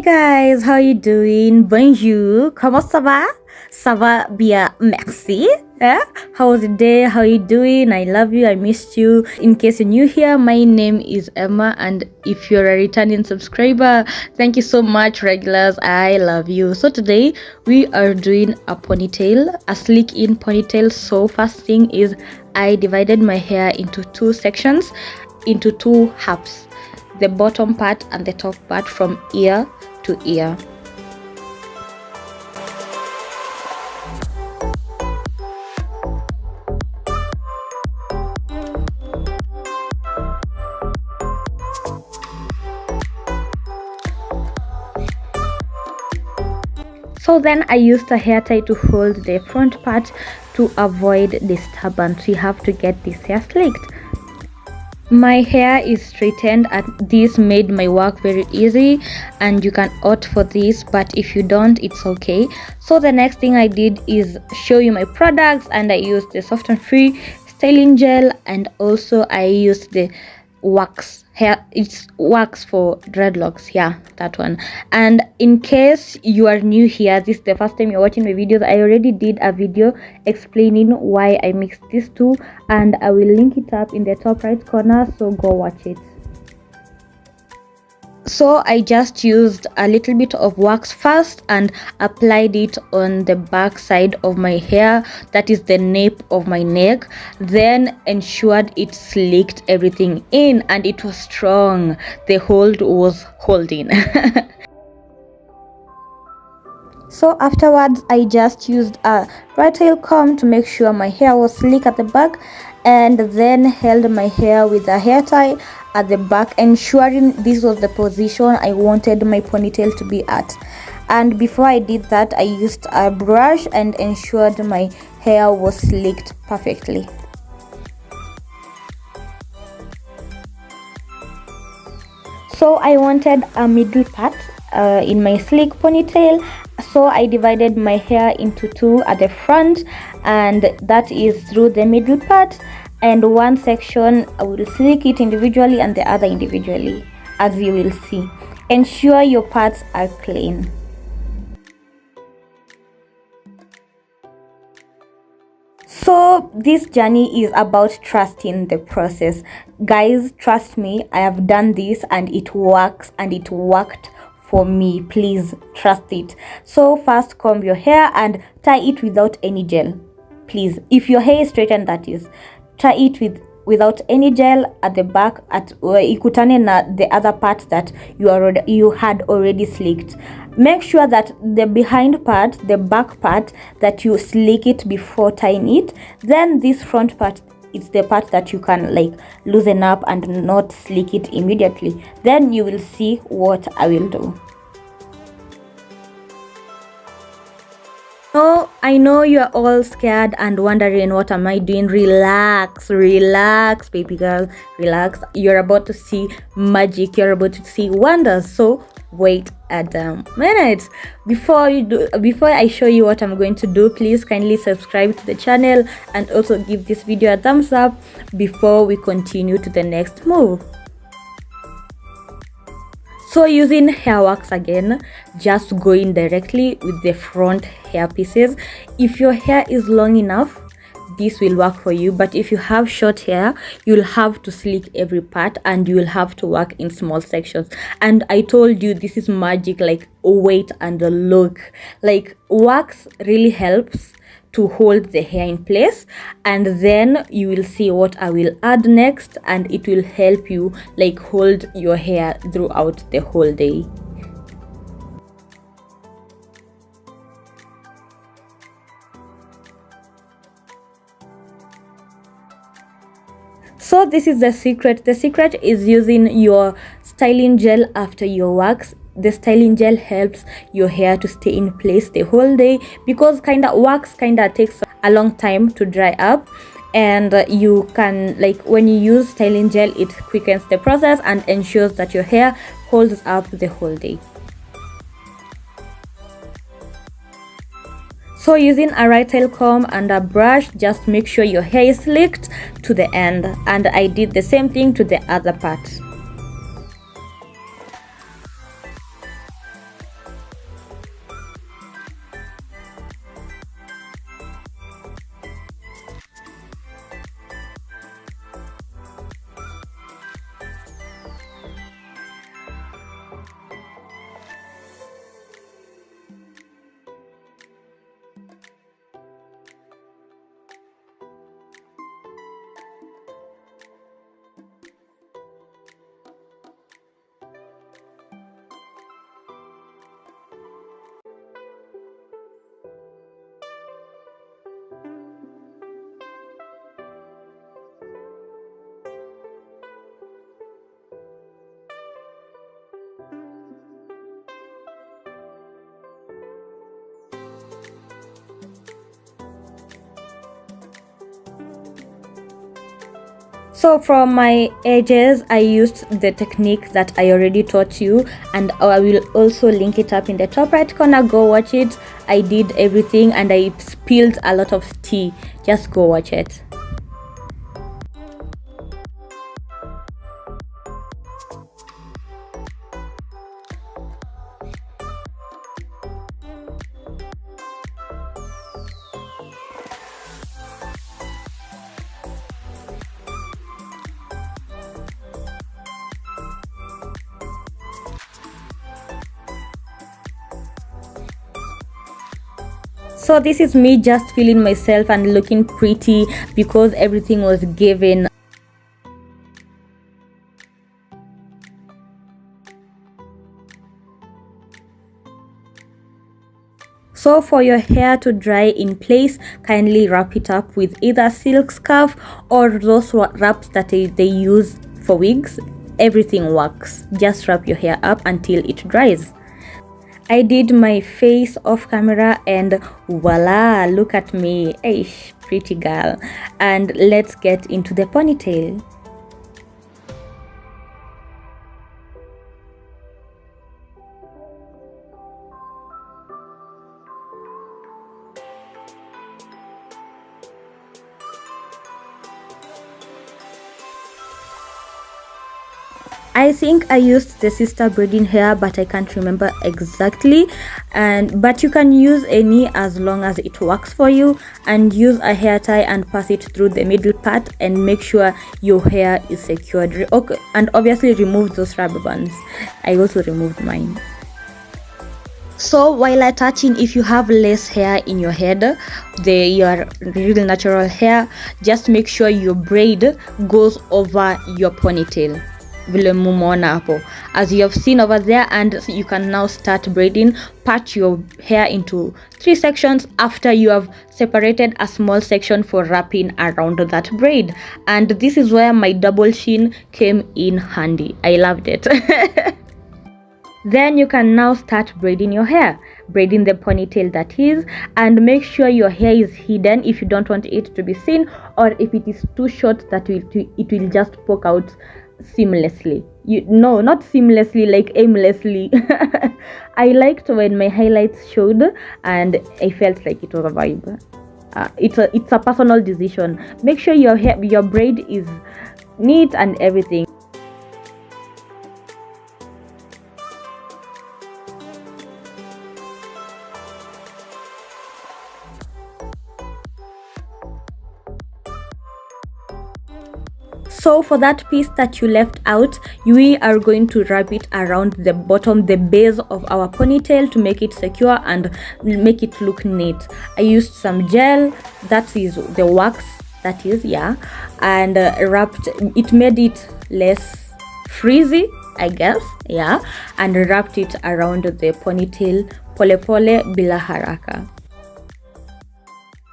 guys, how you doing? Bonjour, comment ça va? Ça va bien, merci. How was the day? How you doing? I love you, I missed you. In case you're new here, my name is Emma, and if you're a returning subscriber, thank you so much, regulars. I love you. So today we are doing a ponytail, a sleek in ponytail. So first thing is I divided my hair into two sections, into two halves, the bottom part and the top part, from ear to ear. So then I used a hair tie to hold the front part to avoid disturbance. You have to get this hair slicked. My hair is straightened and this made my work very easy, and you can opt for this, but if you don't, it's okay. So the next thing I did is show you my products, and I used the soft and free styling gel, and also I used the wax hair, it's wax for dreadlocks, yeah, that one. And in case you are new here, this is the first time you're watching my videos, I already did a video explaining why I mixed these two, and I will link it up in the top right corner, so go watch it. So I just used a little bit of wax first and applied it on the back side of my hair, that is the nape of my neck, then ensured it slicked everything in, and it was strong. The hold was holding. So afterwards I just used a Braiding comb to make sure my hair was slick at the back, and then held my hair with a hair tie at the back, ensuring this was the position I wanted my ponytail to be at. And before I did that, I used a brush and ensured my hair was slicked perfectly. So I wanted a middle part in my sleek ponytail, so I divided my hair into two at the front, and that is through the middle part, and one section I will sleek it individually and the other individually, as you will see. Ensure your parts are clean. So this journey is about trusting the process. Guys, trust me, I have done this and it works, and it worked for me. Please trust it. So first, comb your hair and tie it without any gel. Please, if your hair is straightened, that is, tie it without any gel at the back, at ikutane na the other part that you had already slicked. Make sure that the behind part, the back part, that you slick it before tying it. Then this front part, it's the part that you can like loosen up and not slick it immediately. Then you will see what I will do. So I know you're all scared and wondering, what am I doing? Relax, relax, baby girl, relax. You're about to see magic, you're about to see wonders. So wait a minute. Before I show you what I'm going to do, please kindly subscribe to the channel and also give this video a thumbs up before we continue to the next move. So using hair wax again, just going directly with the front hair pieces. If your hair is long enough, this will work for you, but if you have short hair, you'll have to slick every part and you'll have to work in small sections. And I told you, this is magic. Like, wait and look. Like, wax really helps to hold the hair in place, and then you will see what I will add next, and it will help you like hold your hair throughout the whole day. So this is the secret. The secret is using your styling gel after your wax. The styling gel helps your hair to stay in place the whole day, because wax takes a long time to dry up, and you can, like, when you use styling gel, it quickens the process and ensures that your hair holds up the whole day. So using a Braiding comb and a brush, just make sure your hair is slicked to the end, and I did the same thing to the other part. So from my edges, I used the technique that I already taught you, and I will also link it up in the top right corner. Go watch it. I did everything and I spilled a lot of tea. Just go watch it. So this is me just feeling myself and looking pretty because everything was given. So for your hair to dry in place, kindly wrap it up with either silk scarf or those wraps that they use for wigs. Everything works. Just wrap your hair up until it dries. I did my face off camera and voila, look at me, eish, pretty girl. And let's get into the ponytail. I think I used the sista braiding hair, but I can't remember exactly. But you can use any as long as it works for you, and use a hair tie and pass it through the middle part and make sure your hair is secured. Okay, and obviously remove those rubber bands. I also removed mine. So while attaching, if you have less hair in your head, your real natural hair, just make sure your braid goes over your ponytail. As you have seen over there, and you can now start braiding. Part your hair into 3 sections after you have separated a small section for wrapping around that braid. And this is where my double chin came in handy. I loved it. Then you can now start braiding your hair, braiding the ponytail that is, and make sure your hair is hidden if you don't want it to be seen, or if it is too short that it will just poke out seamlessly. No, not seamlessly, like aimlessly. I liked when my highlights showed and I felt like it was a vibe. It's a personal decision. Make sure your braid is neat and everything. So for that piece that you left out, we are going to wrap it around the bottom, the base of our ponytail, to make it secure and make it look neat. I used some gel, that is the wax, that is, yeah, and wrapped it, made it less frizzy, I guess, yeah, and wrapped it around the ponytail, pole pole bila haraka.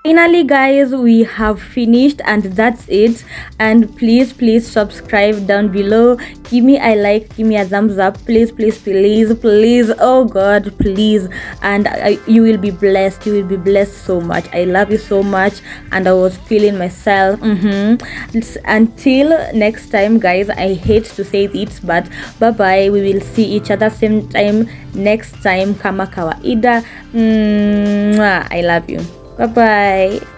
Finally guys, we have finished and that's it. And please subscribe down below, give me a like, give me a thumbs up, please, oh god, please. And you will be blessed, so much. I love you so much, and I was feeling myself. Until next time guys, I hate to say this, but bye bye. We will see each other same time next time, kama kawaida. I love you. Bye bye.